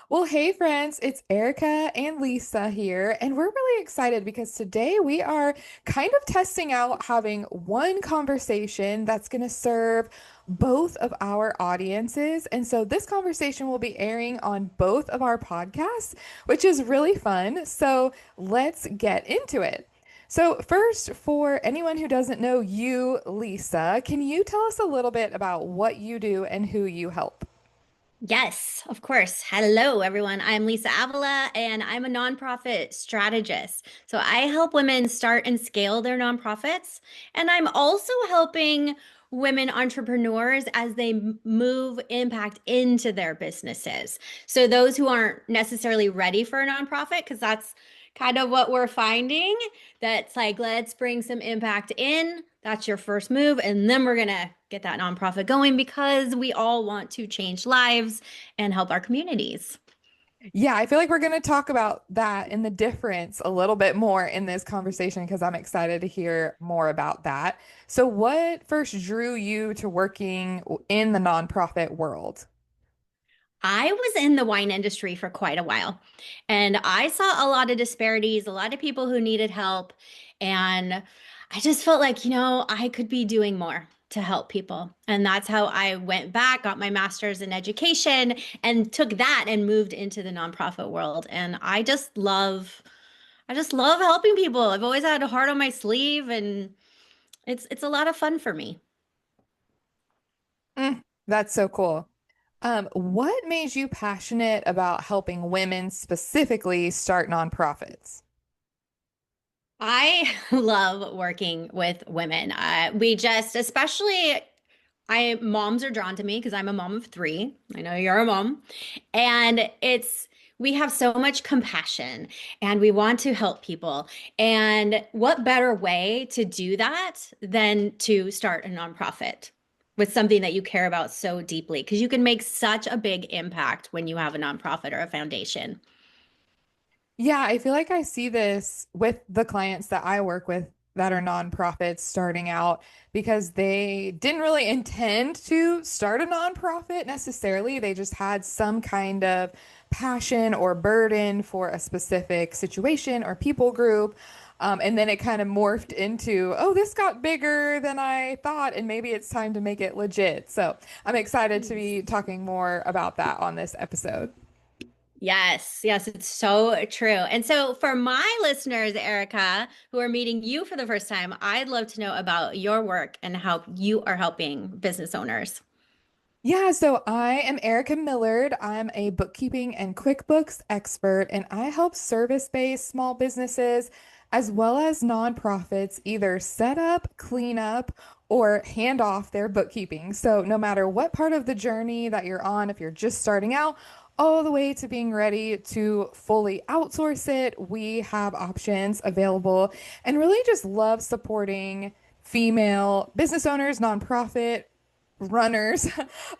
Well, hey friends, it's Erica and Lisa here, and we're really excited because today we are kind of testing out having one conversation that's going to serve both of our audiences. And so this conversation will be airing on both of our podcasts, which is really fun. So let's get into it. So, first, for anyone who doesn't know you, Lisa, can you tell us a little bit about what you do and who you help? Yes, of course. Hello, everyone. I'm Lisa Avila, and I'm a nonprofit strategist. So I help women start and scale their nonprofits. And I'm also helping women entrepreneurs as they move impact into their businesses. So those who aren't necessarily ready for a nonprofit, because that's kind of what we're finding, that's like, let's bring some impact in. That's your first move. And then we're going to get that nonprofit going because we all want to change lives and help our communities. Yeah, I feel like we're going to talk about that and the difference a little bit more in this conversation because I'm excited to hear more about that. So, what first drew you to working in the nonprofit world? I was in the wine industry for quite a while, and I saw a lot of disparities, a lot of people who needed help. And I just felt like, I could be doing more to help people. And that's how I went back, got my master's in education, and took that and moved into the nonprofit world. And I just love helping people. I've always had a heart on my sleeve, and it's a lot of fun for me. That's so cool. What made you passionate about helping women specifically start nonprofits? I love working with women. We just, especially, I moms are drawn to me because I'm a mom of three. I know you're a mom, and we have so much compassion and we want to help people. And what better way to do that than to start a nonprofit with something that you care about so deeply? Because you can make such a big impact when you have a nonprofit or a foundation. Yeah, I feel like I see this with the clients that I work with that are nonprofits starting out because they didn't really intend to start a nonprofit necessarily. They just had some kind of passion or burden for a specific situation or people group. And then it kind of morphed into, oh, this got bigger than I thought, and maybe it's time to make it legit. So I'm excited to be talking more about that on this episode. Yes, yes, it's so true. And so for my listeners, Erica, who are meeting you for the first time, I'd love to know about your work and how you are helping business owners. Yeah, so I am Erika Millard. I'm a bookkeeping and QuickBooks expert, and I help service-based small businesses as well as nonprofits either set up, clean up, or hand off their bookkeeping. So no matter what part of the journey that you're on, if you're just starting out, all the way to being ready to fully outsource it, we have options available and really just love supporting female business owners, nonprofit runners,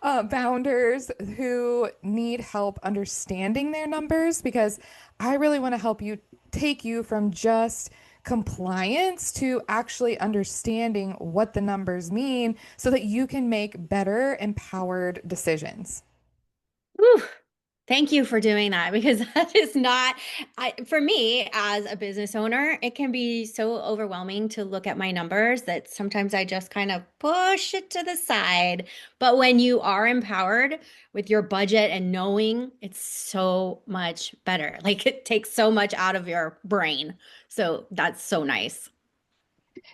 founders who need help understanding their numbers because I really want to help you take you from just compliance to actually understanding what the numbers mean so that you can make better, empowered decisions. Whew. Thank you for doing that because that is not, for me as a business owner, it can be so overwhelming to look at my numbers that sometimes I just kind of push it to the side. But when you are empowered with your budget and knowing, it's so much better. Like it takes so much out of your brain. So that's so nice.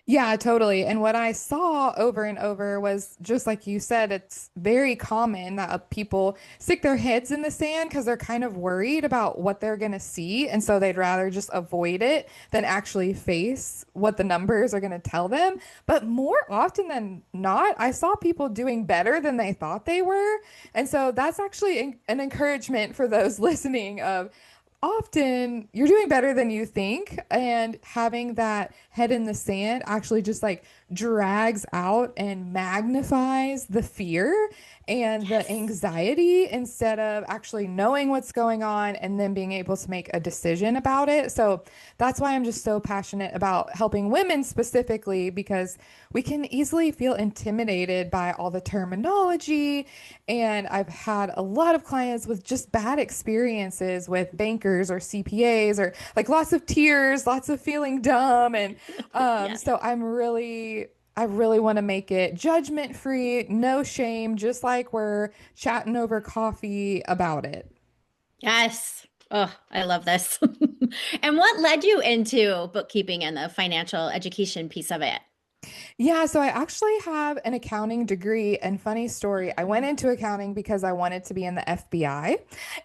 Yeah, totally. And what I saw over and over was just like you said, it's very common that people stick their heads in the sand because they're kind of worried about what they're going to see. And so they'd rather just avoid it than actually face what the numbers are going to tell them. But more often than not, I saw people doing better than they thought they were. And so that's actually an encouragement for those listening of often you're doing better than you think, and having that head in the sand actually just like drags out and magnifies the fear, and the Yes. anxiety instead of actually knowing what's going on and then being able to make a decision about it. So that's why I'm just so passionate about helping women specifically because we can easily feel intimidated by all the terminology. And I've had a lot of clients with just bad experiences with bankers or CPAs or like lots of tears, lots of feeling dumb. And Yeah. so I really want to make it judgment free, no shame, just like we're chatting over coffee about it. Yes. Oh, I love this. And what led you into bookkeeping and the financial education piece of it? Yeah, so I actually have an accounting degree. And funny story, I went into accounting because I wanted to be in the FBI,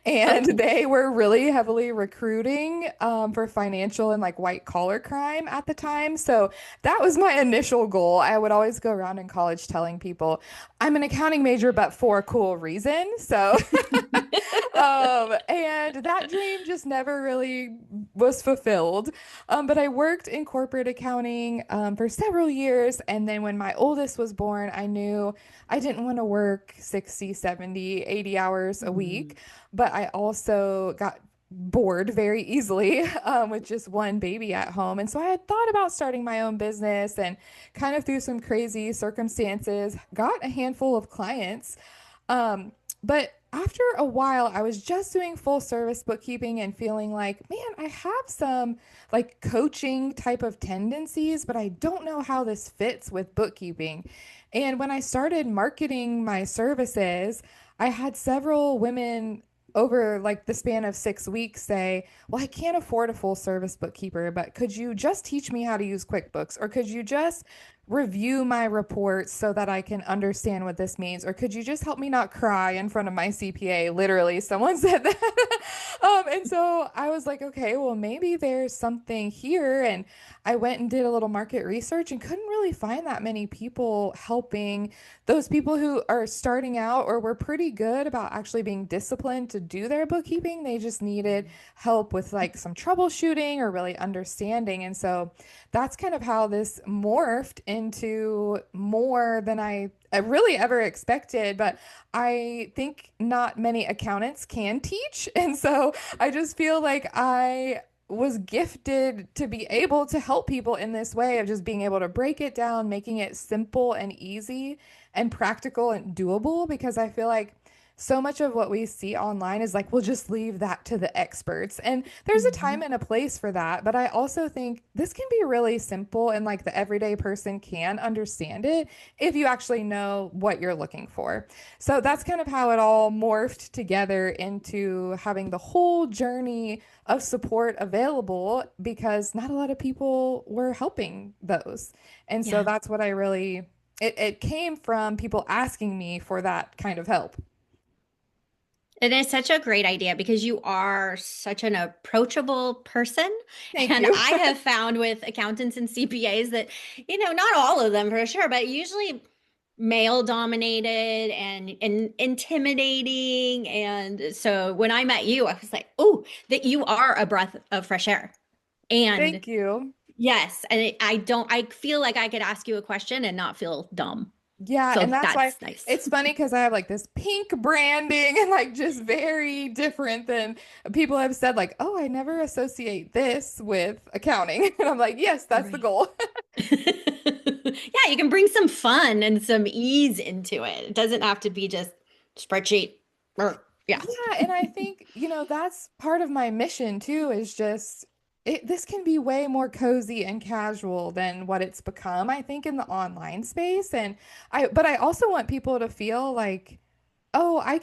and Oh, they were really heavily recruiting for financial and like white collar crime at the time. So that was my initial goal. I would always go around in college telling people I'm an accounting major, but for a cool reason. So and that dream just never really was fulfilled. But I worked in corporate accounting for several years. And then when my oldest was born, I knew I didn't want to work 60, 70, 80 hours a Mhm. week. But I also got bored very easily with just one baby at home. And so I had thought about starting my own business and kind of through some crazy circumstances, got a handful of clients. But after a while, I was just doing full service bookkeeping and feeling like, man, I have some like coaching type of tendencies, but I don't know how this fits with bookkeeping. And when I started marketing my services, I had several women over like the span of 6 weeks say, well, I can't afford a full service bookkeeper, but could you just teach me how to use QuickBooks? Or could you just review my reports so that I can understand what this means? Or could you just help me not cry in front of my CPA? Literally, someone said that. And so I was like, okay, well, maybe there's something here. And I went and did a little market research and couldn't really find that many people helping those people who are starting out or were pretty good about actually being disciplined to do their bookkeeping. They just needed help with like some troubleshooting or really understanding. And so that's kind of how this morphed into more than I really ever expected. But I think not many accountants can teach. And so I just feel like I was gifted to be able to help people in this way of just being able to break it down, making it simple and easy and practical and doable because I feel like so much of what we see online is like, we'll just leave that to the experts. And there's a time Mhm. and a place for that. But I also think this can be really simple and like the everyday person can understand it if you actually know what you're looking for. So that's kind of how it all morphed together into having the whole journey of support available because not a lot of people were helping those. And so Yeah. that's what I really, it came from people asking me for that kind of help. It is such a great idea because you are such an approachable person. Thank And you. I have found with accountants and CPAs that, not all of them for sure, but usually male dominated and intimidating. And so when I met you, I was like, oh, that you are a breath of fresh air. And Thank you. yes, and I feel like I could ask you a question and not feel dumb. Yeah, So and that's why that's nice. it's funny because I have like this pink branding and like just very different than people have said, like, oh, I never associate this with accounting. And I'm like, yes, that's the Right. goal. Yeah, you can bring some fun and some ease into it. It doesn't have to be just spreadsheet. Yeah. Yeah, and I think, that's part of my mission too, is just this can be way more cozy and casual than what it's become, I think, in the online space. And but I also want people to feel like, oh, I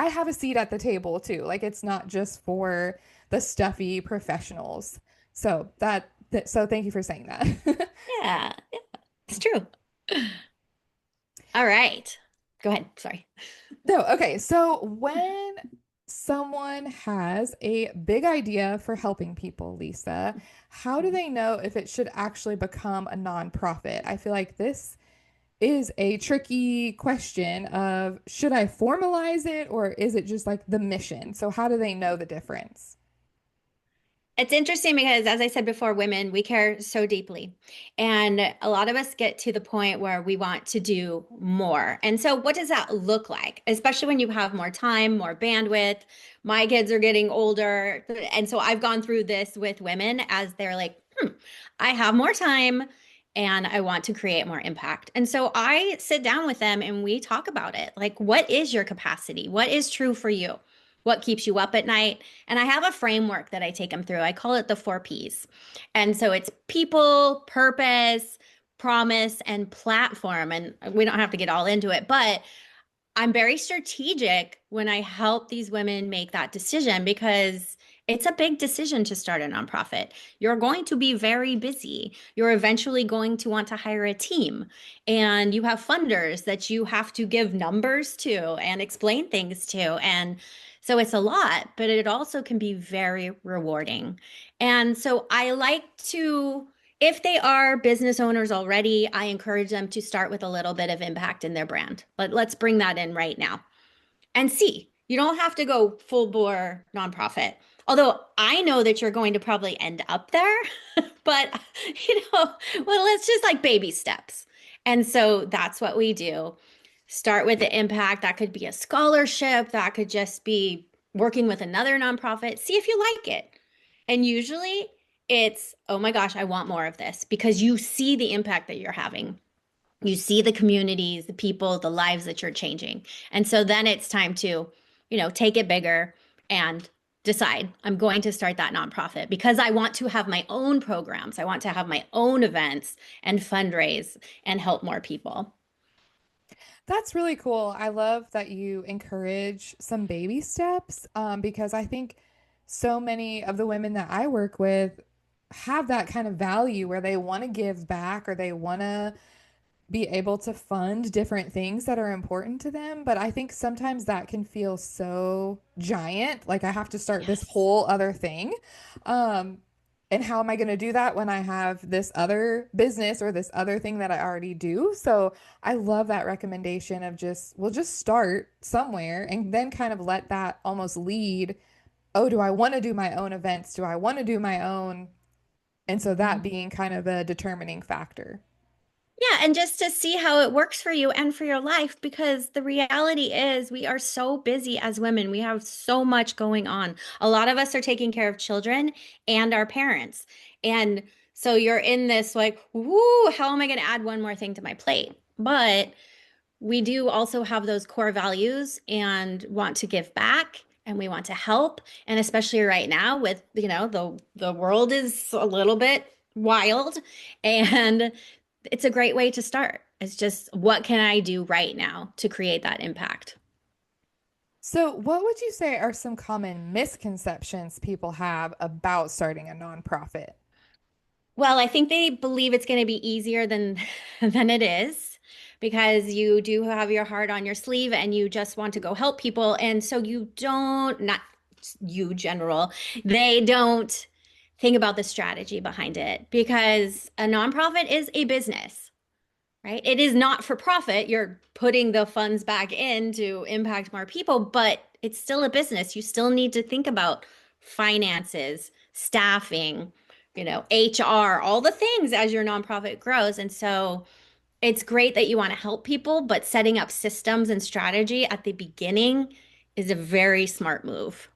have a seat at the table too. Like it's not just for the stuffy professionals. So so thank you for saying that. Yeah, yeah, it's true. All right. Go ahead. Sorry. No, okay. So when someone has a big idea for helping people, Lisa, how do they know if it should actually become a nonprofit? I feel like this is a tricky question of should I formalize it or is it just like the mission? So how do they know the difference? It's interesting because, as I said before, women, we care so deeply. And a lot of us get to the point where we want to do more. And so, what does that look like? Especially when you have more time, more bandwidth. My kids are getting older. And so, I've gone through this with women as they're like, I have more time and I want to create more impact. And so, I sit down with them and we talk about it. Like, what is your capacity? What is true for you? What keeps you up at night? And I have a framework that I take them through. I call it the 4 Ps. And so it's people, purpose, promise, and platform. And we don't have to get all into it, but I'm very strategic when I help these women make that decision because it's a big decision to start a nonprofit. You're going to be very busy. You're eventually going to want to hire a team, and you have funders that you have to give numbers to and explain things to. And so it's a lot, but it also can be very rewarding. And so I like to, if they are business owners already, I encourage them to start with a little bit of impact in their brand. Let's bring that in right now and see. You don't have to go full bore nonprofit. Although I know that you're going to probably end up there, but well, let's just like baby steps. And so that's what we do. Start with the impact. That could be a scholarship, that could just be working with another nonprofit. See if you like it. And usually it's, oh my gosh, I want more of this because you see the impact that you're having. You see the communities, the people, the lives that you're changing. And so then it's time to, take it bigger and decide I'm going to start that nonprofit because I want to have my own programs. I want to have my own events and fundraise and help more people. That's really cool. I love that you encourage some baby steps, because I think so many of the women that I work with have that kind of value where they want to give back or they want to be able to fund different things that are important to them. But I think sometimes that can feel so giant, like I have to start this Yes. whole other thing. Um, and how am I going to do that when I have this other business or this other thing that I already do? So I love that recommendation of we'll just start somewhere and then kind of let that almost lead. Oh, do I want to do my own events? Do I want to do my own? And so that being kind of a determining factor. Yeah, and just to see how it works for you and for your life, because the reality is we are so busy as women. We have so much going on. A lot of us are taking care of children and our parents. And so you're in this like, whoo, how am I going to add one more thing to my plate? But we do also have those core values and want to give back and we want to help. And especially right now with, the world is a little bit wild and it's a great way to start. It's just what can I do right now to create that impact? So, what would you say are some common misconceptions people have about starting a nonprofit? Well, I think they believe it's going to be easier than than it is because you do have your heart on your sleeve and you just want to go help people. And so you don't, not you general, they don't think about the strategy behind it because a nonprofit is a business. Right? It is not for profit. You're putting the funds back in to impact more people, but it's still a business. You still need to think about finances, staffing, HR, all the things as your nonprofit grows. And so it's great that you want to help people, but setting up systems and strategy at the beginning is a very smart move.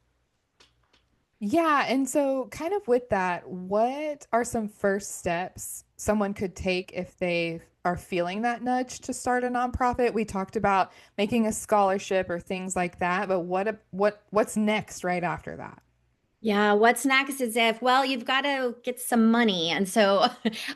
Yeah, and so kind of with that, what are some first steps someone could take if they are feeling that nudge to start a nonprofit? We talked about making a scholarship or things like that, but what's next right after that? Yeah, what's next is if, well, you've got to get some money. And so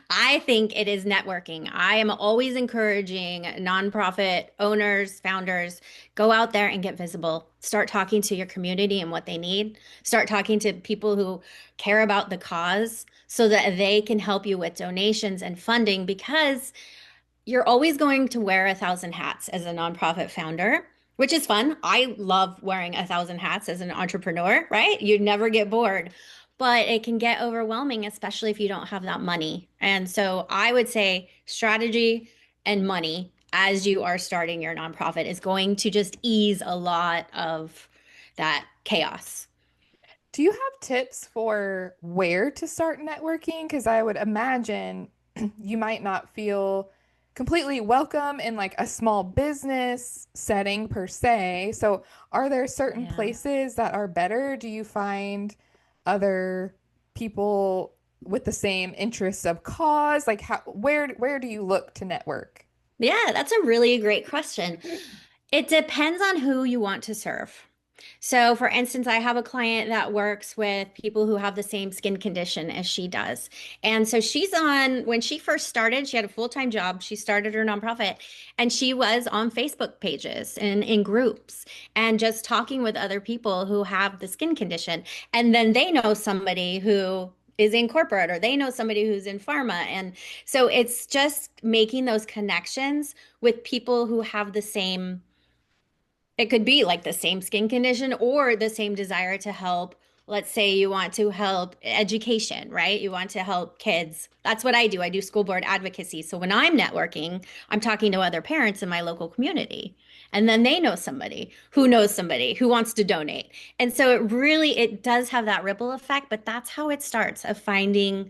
I think it is networking. I am always encouraging nonprofit owners, founders, go out there and get visible. Start talking to your community and what they need. Start talking to people who care about the cause so that they can help you with donations and funding because you're always going to wear 1,000 hats as a nonprofit founder, which is fun. I love wearing 1,000 hats as an entrepreneur, right? You never get bored, but it can get overwhelming, especially if you don't have that money. And so I would say strategy and money as you are starting your nonprofit is going to just ease a lot of that chaos. Do you have tips for where to start networking? Because I would imagine you might not feel completely welcome in like a small business setting per se. So, are there certain Yeah. places that are better? Do you find other people with the same interests of cause? Like where do you look to network? Yeah, that's a really great question. It depends on who you want to serve. So, for instance, I have a client that works with people who have the same skin condition as she does. And so when she first started, she had a full-time job. She started her nonprofit and she was on Facebook pages and in groups and just talking with other people who have the skin condition. And then they know somebody who is in corporate or they know somebody who's in pharma. And so it's just making those connections with people who have the same, it could be like the same skin condition or the same desire to help. Let's say you want to help education, right? You want to help kids. That's what I do. I do school board advocacy. So when I'm networking, I'm talking to other parents in my local community. And then they know somebody who knows somebody who wants to donate. And so it does have that ripple effect, but that's how it starts of finding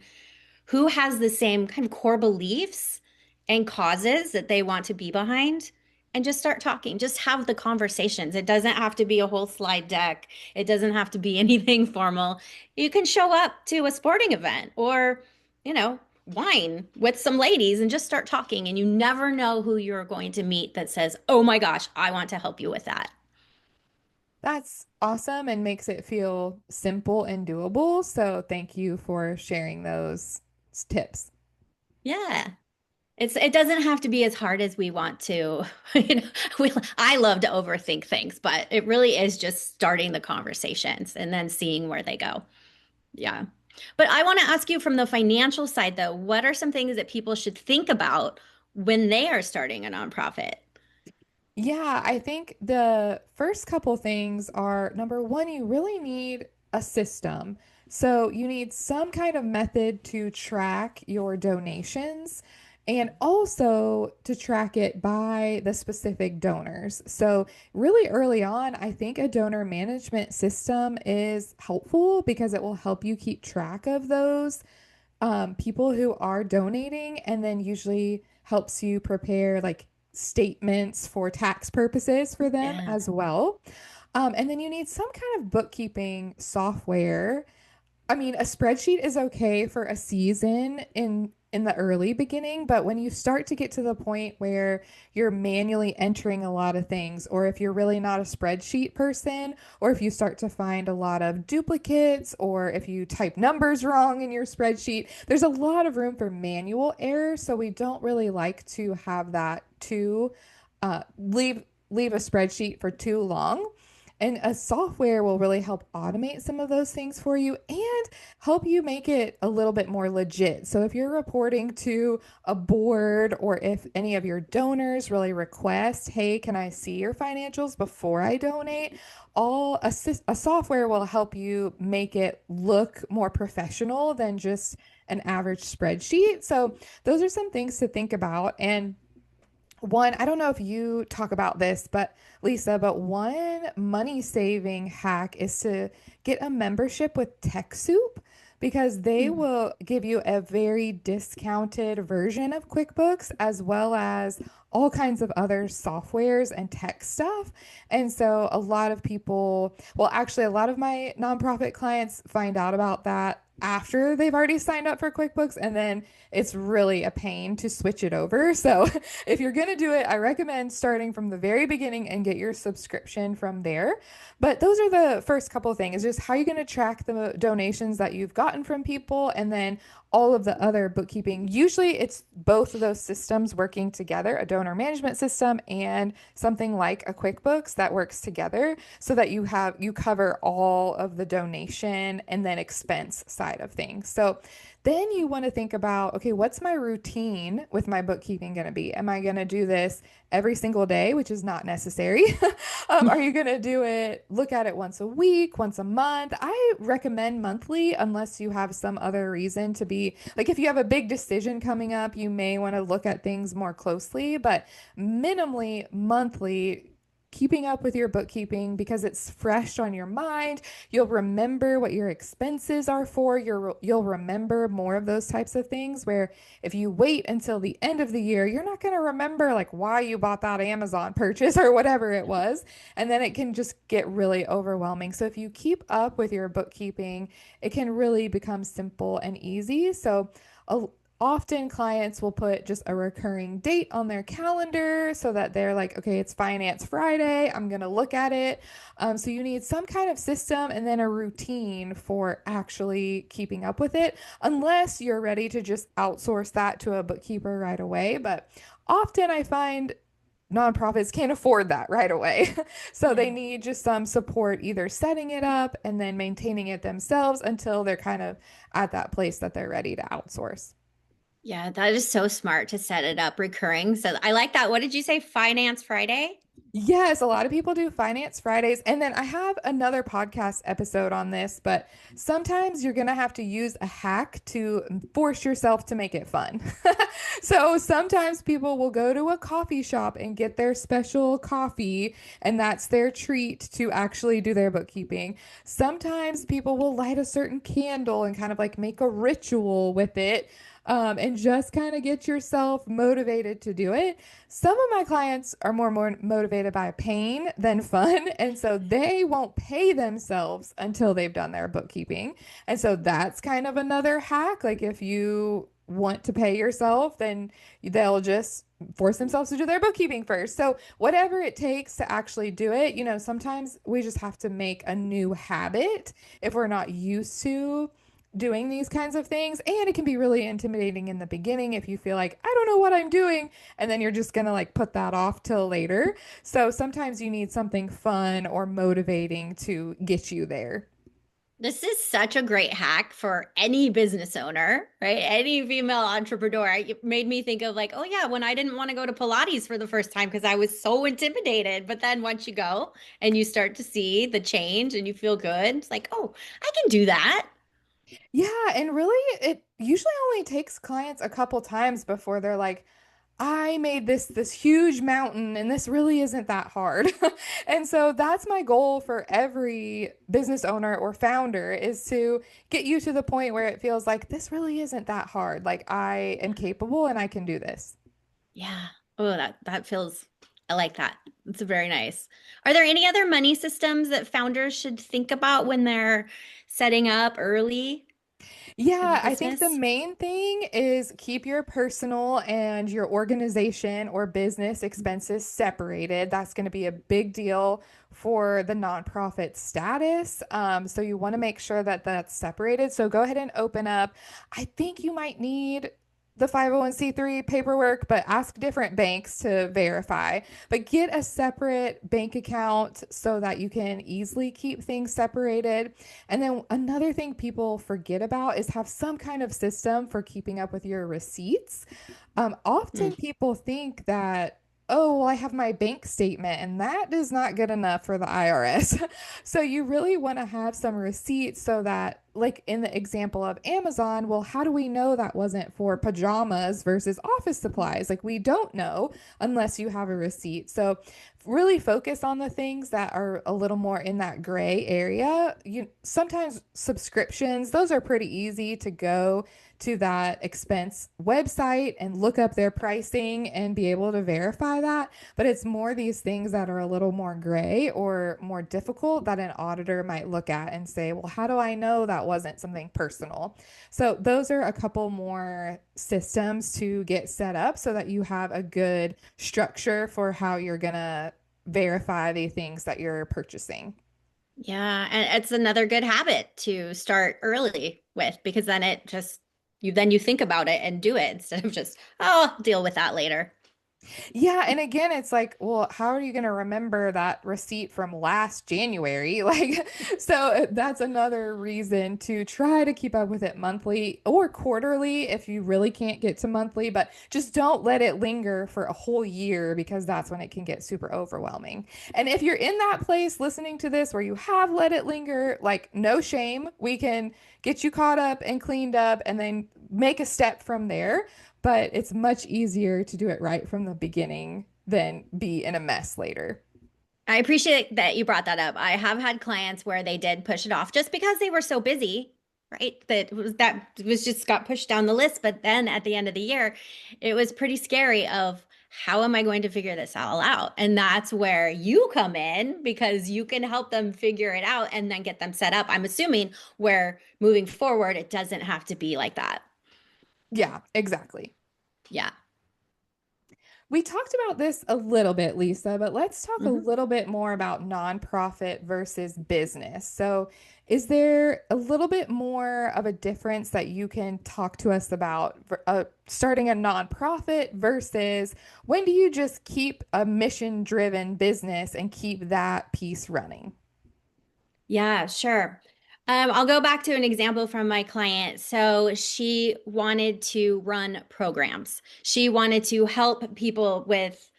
who has the same kind of core beliefs and causes that they want to be behind and just start talking. Just have the conversations. It doesn't have to be a whole slide deck. It doesn't have to be anything formal. You can show up to a sporting event or, wine with some ladies and just start talking. And you never know who you're going to meet that says, "Oh my gosh, I want to help you with that." That's awesome and makes it feel simple and doable. So thank you for sharing those tips. Yeah. It doesn't have to be as hard as we want to. You know, I love to overthink things, but it really is just starting the conversations and then seeing where they go. Yeah. But I want to ask you from the financial side, though, what are some things that people should think about when they are starting a nonprofit? Yeah, I think the first couple things are number one, you really need a system. So you need some kind of method to track your donations and also to track it by the specific donors. So really early on, I think a donor management system is helpful because it will help you keep track of those people who are donating and then usually helps you prepare like statements for tax purposes for them Yeah. as well. And then you need some kind of bookkeeping software. I mean, a spreadsheet is okay for a season in the early beginning, but when you start to get to the point where you're manually entering a lot of things, or if you're really not a spreadsheet person, or if you start to find a lot of duplicates, or if you type numbers wrong in your spreadsheet, there's a lot of room for manual error. So we don't really like to have that to leave a spreadsheet for too long. And a software will really help automate some of those things for you and help you make it a little bit more legit. So if you're reporting to a board or if any of your donors really request, hey, can I see your financials before I donate? A software will help you make it look more professional than just an average spreadsheet. So those are some things to think about. And one, I don't know if you talk about this, but Lisa, but one money saving hack is to get a membership with TechSoup because they Hmm. will give you a very discounted version of QuickBooks as well as all kinds of other softwares and tech stuff. And so a lot of people, well, actually, a lot of my nonprofit clients find out about that after they've already signed up for QuickBooks, and then it's really a pain to switch it over. So if you're going to do it, I recommend starting from the very beginning and get your subscription from there. But those are the first couple of things, is just how you're going to track the donations that you've gotten from people and then all of the other bookkeeping. Usually it's both of those systems working together, a donor management system and something like a QuickBooks that works together so that you cover all of the donation and then expense side of things. So then you want to think about, okay, what's my routine with my bookkeeping going to be? Am I going to do this every single day, which is not necessary? Are you going to do it, look at it once a week, once a month? I recommend monthly unless you have some other reason to be like, if you have a big decision coming up, you may want to look at things more closely, but minimally monthly keeping up with your bookkeeping because it's fresh on your mind. You'll remember what your expenses are for. You'll remember more of those types of things where if you wait until the end of the year, you're not going to remember like why you bought that Amazon purchase or whatever it was. And then it can just get really overwhelming. So if you keep up with your bookkeeping, it can really become simple and easy. So a, often clients will put just a recurring date on their calendar so that they're like, okay, it's Finance Friday. I'm going to look at it. So you need some kind of system and then a routine for actually keeping up with it, unless you're ready to just outsource that to a bookkeeper right away. But often I find nonprofits can't afford that right away. So they Yeah. need just some support, either setting it up and then maintaining it themselves until they're kind of at that place that they're ready to outsource. Yeah, that is so smart to set it up recurring. So I like that. What did you say? Finance Friday? Yes, a lot of people do Finance Fridays. And then I have another podcast episode on this, but sometimes you're going to have to use a hack to force yourself to make it fun. So sometimes people will go to a coffee shop and get their special coffee, and that's their treat to actually do their bookkeeping. Sometimes people will light a certain candle and kind of like make a ritual with it. And just kind of get yourself motivated to do it. Some of my clients are more motivated by pain than fun. And so they won't pay themselves until they've done their bookkeeping. And so that's kind of another hack. Like if you want to pay yourself, then they'll just force themselves to do their bookkeeping first. So whatever it takes to actually do it, sometimes we just have to make a new habit if we're not used to doing these kinds of things. And it can be really intimidating in the beginning if you feel like, I don't know what I'm doing. And then you're just going to like put that off till later. So sometimes you need something fun or motivating to get you there. This is such a great hack for any business owner, right? Any female entrepreneur. It made me think of like, oh yeah, when I didn't want to go to Pilates for the first time because I was so intimidated. But then once you go and you start to see the change and you feel good, it's like, oh, I can do that. Yeah, and really it usually only takes clients a couple times before they're like, I made this huge mountain and this really isn't that hard. And so that's my goal for every business owner or founder is to get you to the point where it feels like this really isn't that hard. Like I am capable and I can do this. Yeah. Oh, that feels, I like that. It's very nice. Are there any other money systems that founders should think about when they're setting up early for the Yeah, I think the business? main thing is keep your personal and your organization or business expenses separated. That's going to be a big deal for the nonprofit status. So you want to make sure that that's separated. So go ahead and open up. I think you might need the 501(c)(3) paperwork, but ask different banks to verify. But get a separate bank account so that you can easily keep things separated. And then another thing people forget about is have some kind of system for keeping up with your receipts. Often Mm. people think that, oh, well, I have my bank statement, and that is not good enough for the IRS. So you really want to have some receipts so that, like in the example of Amazon, well, how do we know that wasn't for pajamas versus office supplies? Like we don't know unless you have a receipt. So really focus on the things that are a little more in that gray area. You sometimes subscriptions, those are pretty easy to go to that expense website and look up their pricing and be able to verify that. But it's more these things that are a little more gray or more difficult that an auditor might look at and say, well, how do I know that wasn't something personal? So those are a couple more systems to get set up so that you have a good structure for how you're going to verify the things that you're purchasing. Yeah, and it's another good habit to start early with because then it just you think about it and do it instead of just, oh, I'll deal with that later. Yeah, and again, it's like, well, how are you going to remember that receipt from last January? Like, so that's another reason to try to keep up with it monthly or quarterly if you really can't get to monthly, but just don't let it linger for a whole year because that's when it can get super overwhelming. And if you're in that place listening to this where you have let it linger, like, no shame, we can get you caught up and cleaned up and then make a step from there, but it's much easier to do it right from the beginning than be in a mess later. I appreciate that you brought that up. I have had clients where they did push it off just because they were so busy, right? That was just got pushed down the list. But then at the end of the year, it was pretty scary of how am I going to figure this all out? And that's where you come in because you can help them figure it out and then get them set up. I'm assuming where moving forward, it doesn't have to be like that. Yeah, exactly. Yeah. We talked about this a little bit, Lisa, but let's talk a Mhm. little bit more about nonprofit versus business. So, is there a little bit more of a difference that you can talk to us about starting a nonprofit versus when do you just keep a mission-driven business and keep that piece running? Yeah, sure. I'll go back to an example from my client. So she wanted to run programs. She wanted to help people with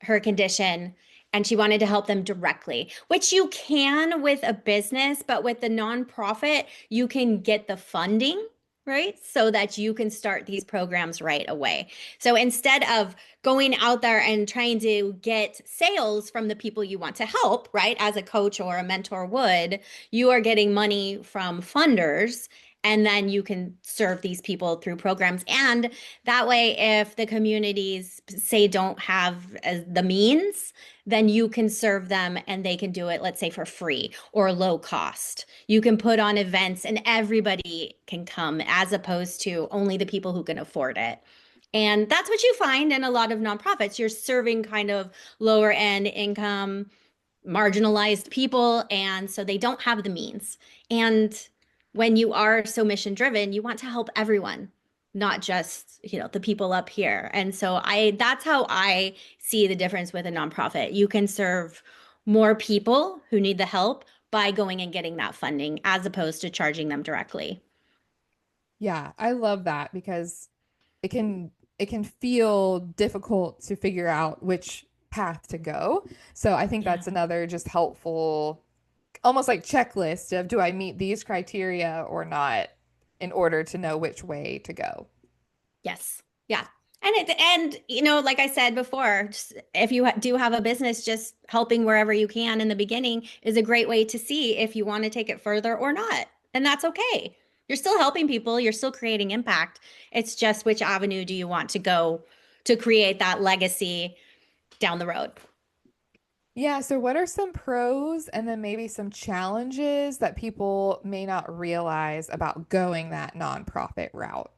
her condition and she wanted to help them directly, which you can with a business, but with the nonprofit, you can get the funding, right? So that you can start these programs right away. So instead of going out there and trying to get sales from the people you want to help, right? As a coach or a mentor would, you are getting money from funders. And then you can serve these people through programs. And that way, if the communities say don't have the means, then you can serve them and they can do it, let's say for free or low cost. You can put on events and everybody can come as opposed to only the people who can afford it. And that's what you find in a lot of nonprofits. You're serving kind of lower end income marginalized people, and so they don't have the means. And when you are so mission driven, you want to help everyone, not just, the people up here. And so I that's how I see the difference with a nonprofit. You can serve more people who need the help by going and getting that funding as opposed to charging them directly. Yeah, I love that because it can feel difficult to figure out which path to go. So I think Yeah. that's another just helpful, almost like checklist of do I meet these criteria or not in order to know which way to go. Yes. Yeah. And like I said before, just if you do have a business, just helping wherever you can in the beginning is a great way to see if you want to take it further or not. And that's okay. You're still helping people, you're still creating impact. It's just which avenue do you want to go to create that legacy down the road? Yeah, so what are some pros and then maybe some challenges that people may not realize about going that nonprofit route?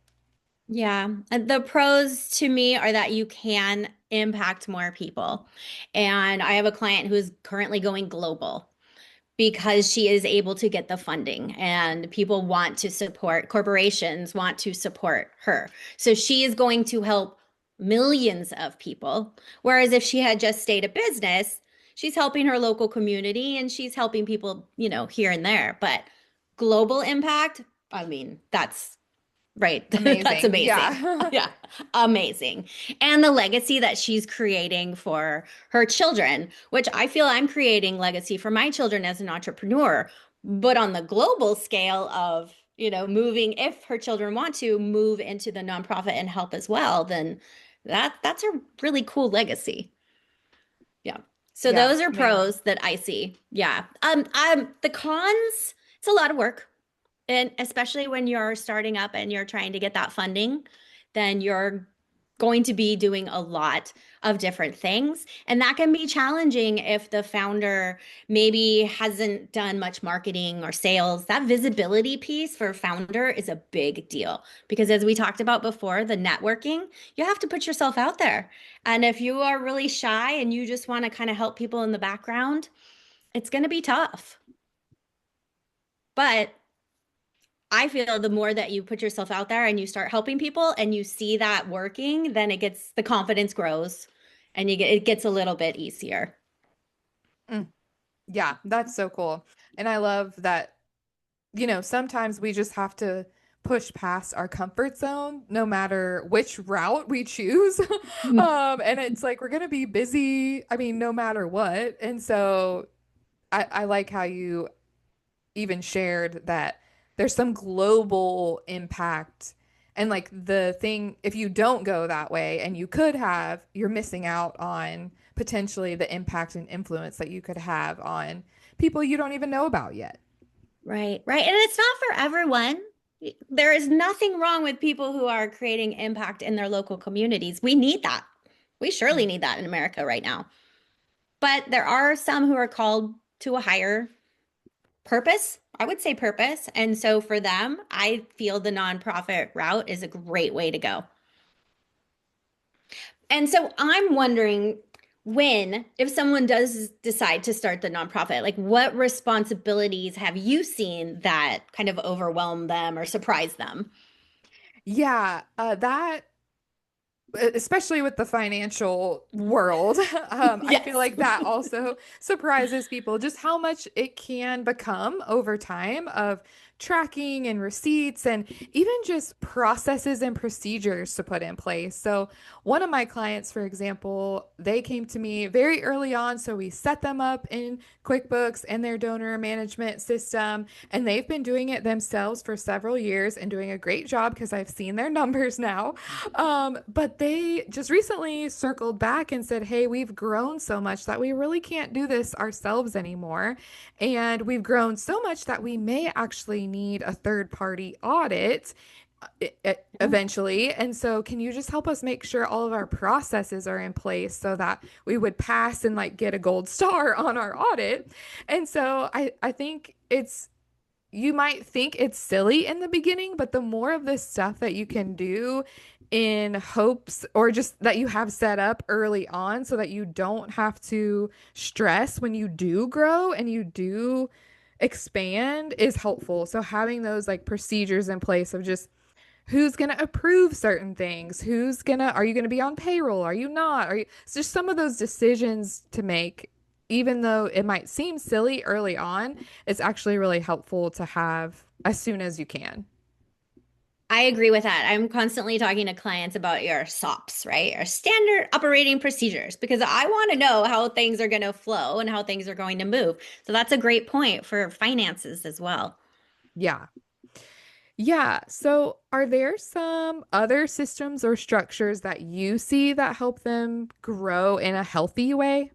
Yeah. And the pros to me are that you can impact more people. And I have a client who's currently going global because she is able to get the funding and people want to support, corporations want to support her. So she is going to help millions of people. Whereas if she had just stayed a business, she's helping her local community and she's helping people, here and there. But global impact, I mean, that's right. That's Amazing. amazing. Yeah. Yeah, amazing. And the legacy that she's creating for her children, which I feel I'm creating legacy for my children as an entrepreneur, but on the global scale of, moving, if her children want to move into the nonprofit and help as well, then that's a really cool legacy. Yeah. So Yeah, those are amazing. pros that I see. Yeah. The cons, it's a lot of work. And especially when you're starting up and you're trying to get that funding, then you're going to be doing a lot of different things. And that can be challenging if the founder maybe hasn't done much marketing or sales. That visibility piece for a founder is a big deal because, as we talked about before, the networking, you have to put yourself out there. And if you are really shy and you just want to kind of help people in the background, it's going to be tough. But I feel the more that you put yourself out there and you start helping people and you see that working, then the confidence grows and it gets a little bit easier. Mm, yeah, that's so cool. And I love that, sometimes we just have to push past our comfort zone no matter which route we choose. And it's like we're gonna be busy, I mean, no matter what. And so I like how you even shared that there's some global impact And like the thing, if you don't go that way and you could have, you're missing out on potentially the impact and influence that you could have on people you don't even know about yet. Right, right. And it's not for everyone. There is nothing wrong with people who are creating impact in their local communities. We need that. We surely need that in America right now. But there are some who are called to a higher purpose. I would say purpose. And so for them, I feel the nonprofit route is a great way to go. And so I'm wondering when, if someone does decide to start the nonprofit, like what responsibilities have you seen that kind of overwhelm them or surprise them? Yeah, that especially with the financial world, I feel Yes. like that also surprises people just how much it can become over time of tracking and receipts and even just processes and procedures to put in place. So, one of my clients, for example, they came to me very early on. So, we set them up in QuickBooks and their donor management system, and they've been doing it themselves for several years and doing a great job because I've seen their numbers now. But they just recently circled back and said, hey, we've grown so much that we really can't do this ourselves anymore. And we've grown so much that we may actually need a third party audit eventually. And so, can you just help us make sure all of our processes are in place so that we would pass and like get a gold star on our audit? And so, I think you might think it's silly in the beginning, but the more of this stuff that you can do in hopes or just that you have set up early on so that you don't have to stress when you do grow and you do expand is helpful. So having those like procedures in place of just who's going to approve certain things, are you going to be on payroll? Are you not? It's just some of those decisions to make, even though it might seem silly early on, it's actually really helpful to have as soon as you can. I agree with that. I'm constantly talking to clients about your SOPs, right? Your standard operating procedures, because I want to know how things are going to flow and how things are going to move. So that's a great point for finances as well. Yeah. Yeah. So, are there some other systems or structures that you see that help them grow in a healthy way?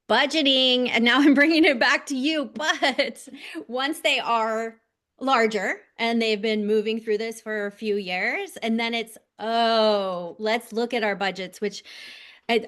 Budgeting, and now I'm bringing it back to you, but once they are larger and they've been moving through this for a few years, and then it's, oh, let's look at our budgets, which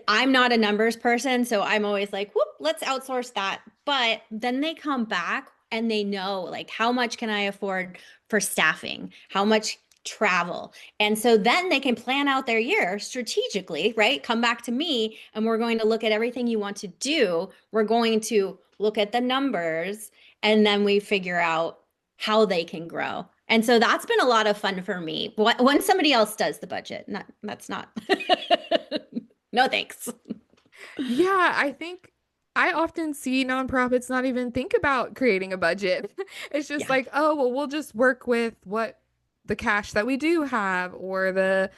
I'm not a numbers person, so I'm always like, whoop, let's outsource that. But then they come back and they know, like, how much can I afford for staffing? How much travel? And so then they can plan out their year strategically, right? Come back to me and we're going to look at everything you want to do. We're going to look at the numbers and then we figure out how they can grow. And so that's been a lot of fun for me. When somebody else does the budget, that's not. No thanks. Yeah, I think I often see nonprofits not even think about creating a budget. It's just Yeah. like, oh, well, we'll just work with what the cash that we do have or the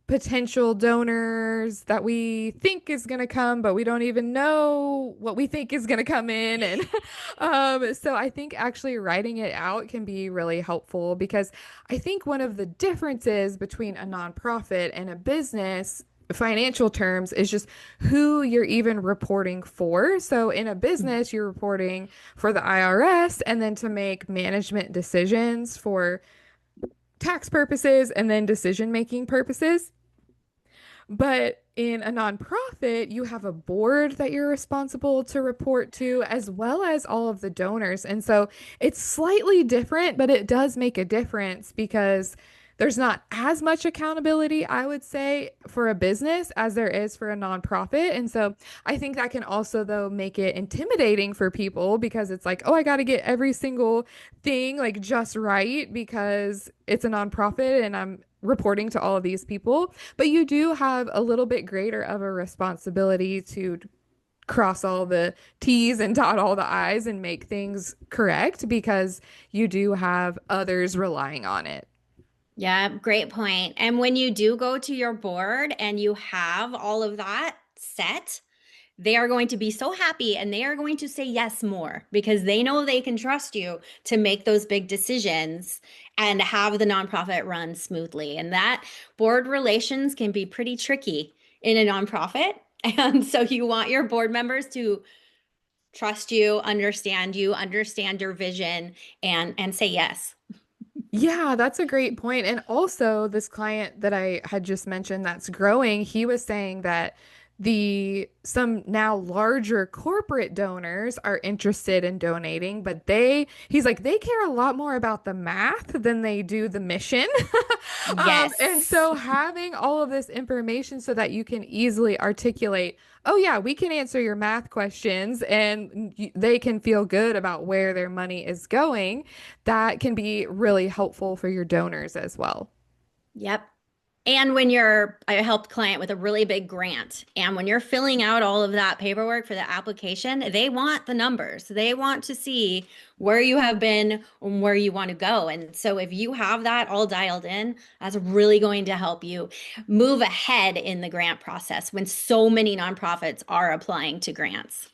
potential donors that we think is going to come, but we don't even know what we think is going to come in. And so I think actually writing it out can be really helpful because I think one of the differences between a nonprofit and a business financial terms is just who you're even reporting for. So in a business, you're reporting for the IRS and then to make management decisions for tax purposes and then decision making purposes. But in a nonprofit, you have a board that you're responsible to report to, as well as all of the donors. And so it's slightly different, but it does make a difference because there's not as much accountability, I would say, for a business as there is for a nonprofit. And so I think that can also, though, make it intimidating for people because it's like, oh, I got to get every single thing like just right because it's a nonprofit and I'm reporting to all of these people. But you do have a little bit greater of a responsibility to cross all the T's and dot all the I's and make things correct because you do have others relying on it. Yeah, great point. And when you do go to your board and you have all of that set, they are going to be so happy and they are going to say yes more because they know they can trust you to make those big decisions and have the nonprofit run smoothly. And that board relations can be pretty tricky in a nonprofit. And so you want your board members to trust you, understand your vision, and say yes. Yeah, that's a great point. And also, this client that I had just mentioned that's growing, he was saying that the some now larger corporate donors are interested in donating, but he's like, they care a lot more about the math than they do the mission. And Yes. so having all of this information so that you can easily articulate, oh yeah, we can answer your math questions and they can feel good about where their money is going, that can be really helpful for your donors as well. Yep. And I helped client with a really big grant. And when you're filling out all of that paperwork for the application, they want the numbers. They want to see where you have been and where you want to go. And so if you have that all dialed in, that's really going to help you move ahead in the grant process when so many nonprofits are applying to grants.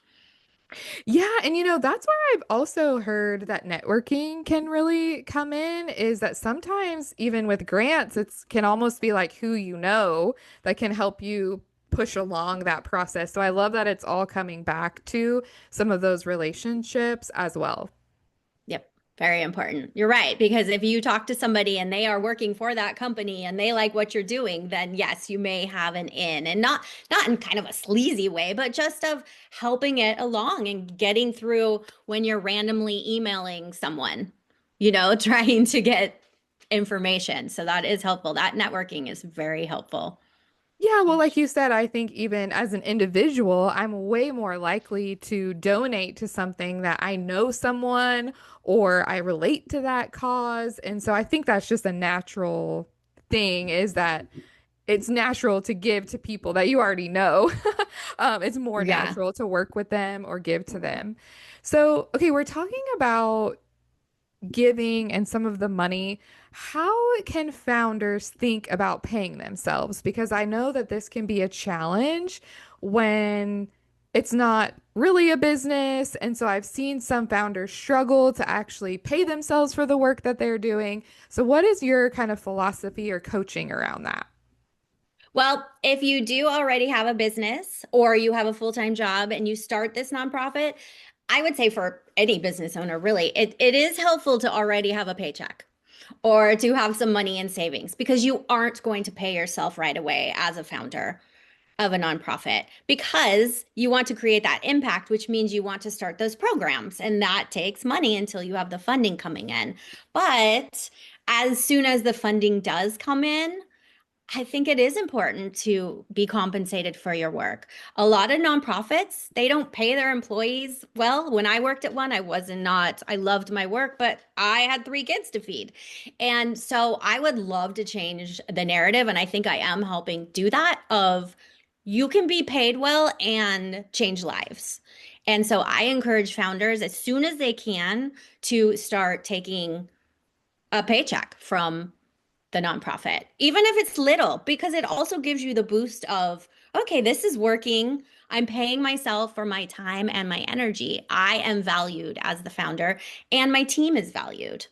Yeah, and that's where I've also heard that networking can really come in, is that sometimes even with grants, it's can almost be like who you know that can help you push along that process. So I love that it's all coming back to some of those relationships as well. Yep. Very important. You're right. Because if you talk to somebody and they are working for that company and they like what you're doing, then yes, you may have an in and not in kind of a sleazy way, but just of helping it along and getting through when you're randomly emailing someone, trying to get information. So that is helpful. That networking is very helpful. Yeah, well, like you said, I think even as an individual, I'm way more likely to donate to something that I know someone or I relate to that cause. And so I think that's just a natural thing, is that it's natural to give to people that you already know. It's more Yeah. natural to work with them or give to them. So, okay, we're talking about giving and some of the money. How can founders think about paying themselves? Because I know that this can be a challenge when it's not really a business. And so I've seen some founders struggle to actually pay themselves for the work that they're doing. So, what is your kind of philosophy or coaching around that? Well, if you do already have a business or you have a full-time job and you start this nonprofit, I would say for any business owner, really, it is helpful to already have a paycheck or to have some money in savings because you aren't going to pay yourself right away as a founder of a nonprofit because you want to create that impact, which means you want to start those programs. And that takes money until you have the funding coming in. But as soon as the funding does come in, I think it is important to be compensated for your work. A lot of nonprofits, they don't pay their employees well. When I worked at one, I loved my work, but I had three kids to feed. And so I would love to change the narrative. And I think I am helping do that of you can be paid well and change lives. And so I encourage founders as soon as they can to start taking a paycheck from the nonprofit, even if it's little, because it also gives you the boost of, okay, this is working. I'm paying myself for my time and my energy. I am valued as the founder, and my team is valued.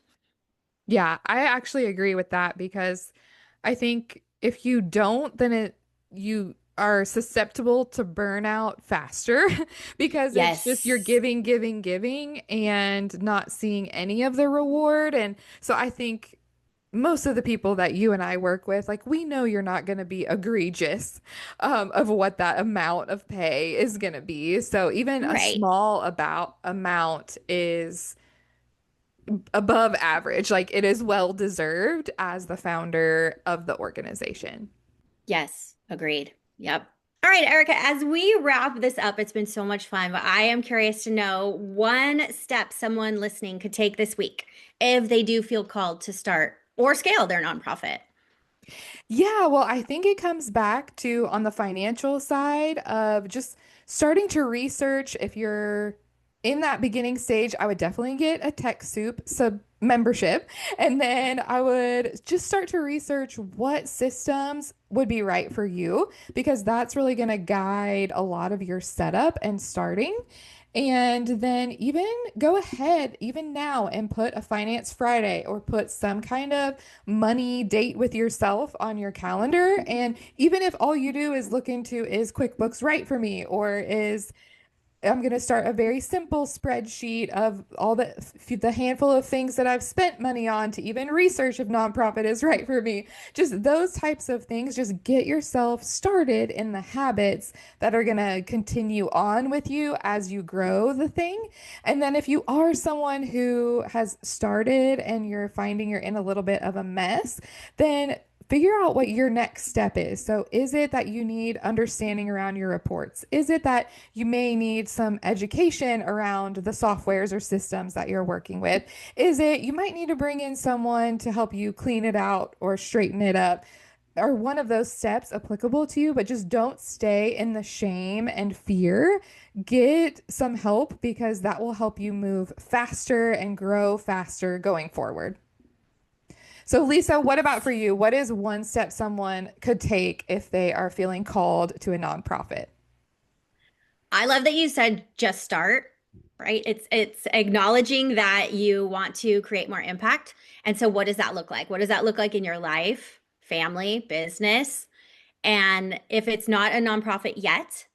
Yeah, I actually agree with that because I think if you don't, then you are susceptible to burnout faster because it's just you're Yes. giving, giving, giving and not seeing any of the reward. And so I think most of the people that you and I work with, like we know you're not going to be egregious of what that amount of pay is going to be. So even a Right. small about amount is above average. Like it is well deserved as the founder of the organization. Yes. Agreed. Yep. All right, Erica, as we wrap this up, it's been so much fun, but I am curious to know one step someone listening could take this week if they do feel called to start or scale their nonprofit. Yeah, well, I think it comes back to on the financial side of just starting to research if you're in that beginning stage, I would definitely get a TechSoup sub membership. And then I would just start to research what systems would be right for you, because that's really going to guide a lot of your setup and starting. And then even go ahead, even now, and put a Finance Friday or put some kind of money date with yourself on your calendar. And even if all you do is look into, is QuickBooks right for me, or is I'm going to start a very simple spreadsheet of all the handful of things that I've spent money on to even research if nonprofit is right for me. Just those types of things. Just get yourself started in the habits that are going to continue on with you as you grow the thing. And then if you are someone who has started and you're finding you're in a little bit of a mess, then figure out what your next step is. So, is it that you need understanding around your reports? Is it that you may need some education around the softwares or systems that you're working with? Is it you might need to bring in someone to help you clean it out or straighten it up? Are one of those steps applicable to you? But just don't stay in the shame and fear. Get some help, because that will help you move faster and grow faster going forward. So, Lisa, what about for you? What is one step someone could take if they are feeling called to a nonprofit? I love that you said just start, right? It's acknowledging that you want to create more impact. And so what does that look like? What does that look like in your life, family, business? And if it's not a nonprofit yet,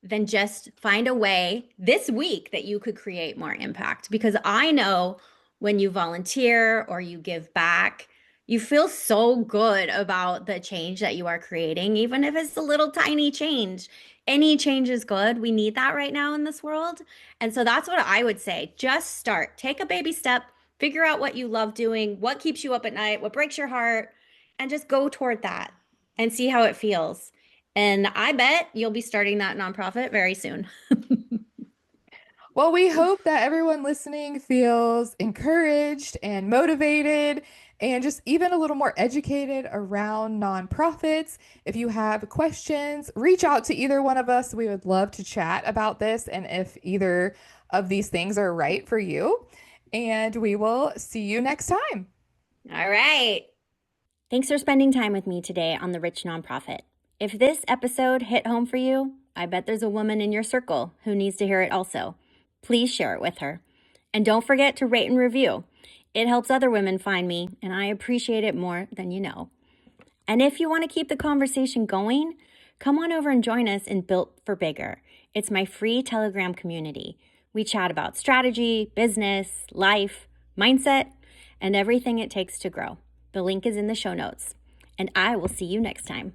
then just find a way this week that you could create more impact. Because I know when you volunteer or you give back, you feel so good about the change that you are creating, even if it's a little tiny change. Any change is good. We need that right now in this world. And so that's what I would say. Just start, take a baby step, figure out what you love doing, what keeps you up at night, what breaks your heart, and just go toward that and see how it feels. And I bet you'll be starting that nonprofit very soon. Well, we hope that everyone listening feels encouraged and motivated and just even a little more educated around nonprofits. If you have questions, reach out to either one of us. We would love to chat about this and if either of these things are right for you. And we will see you next time. All right. Thanks for spending time with me today on The Rich Nonprofit. If this episode hit home for you, I bet there's a woman in your circle who needs to hear it also. Please share it with her. And don't forget to rate and review. It helps other women find me, and I appreciate it more than you know. And if you want to keep the conversation going, come on over and join us in Built for Bigger. It's my free Telegram community. We chat about strategy, business, life, mindset, and everything it takes to grow. The link is in the show notes. And I will see you next time.